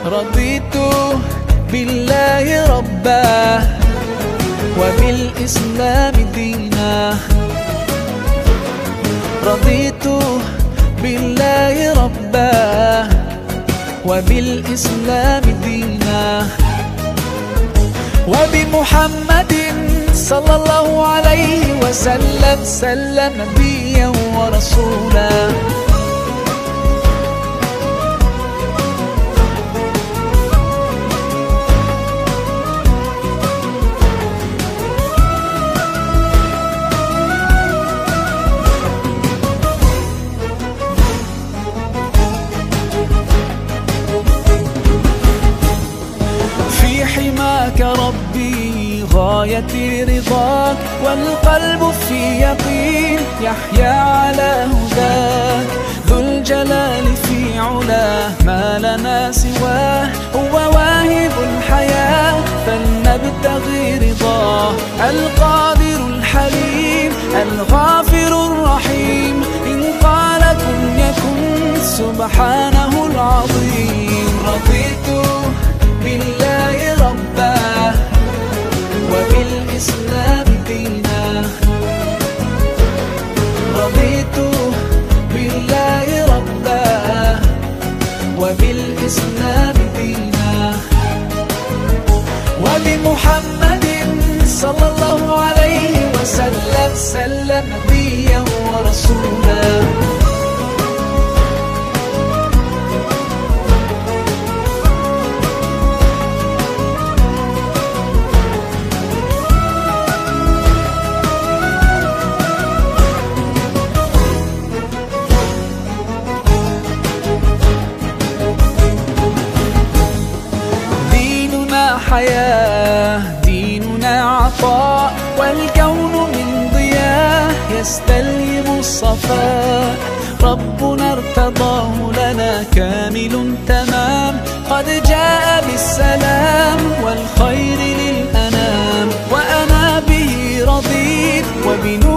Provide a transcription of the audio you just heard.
رضيت بالله ربا وبالإسلام دينا. رضيت بالله ربا وبالإسلام دينا، وبمحمد صلى الله عليه وسلم نبيا ورسولا. حماك ربي غاية رضاك، والقلب في يقين يحيا على هداك. ذو الجلال في علاه ما لنا سواه، هو واهب الحياة فلنبتغي رضاه. القادر الحليم الغافر الرحيم، إن قال كن يكن سبحانه العظيم. رضيت بالله ربا وبالإسلام دينا. رضيت بالله ربا وبالإسلام دينا، وبمحمد صلى الله عليه وسلم نبيا ورسولا. حياة ديننا عطاء، والكون من ضياء يستلهم الصفاء. ربنا ارتضاه لنا كامل تمام، قد جاء بالسلام والخير للأنام. وأنا به رضيت وبنور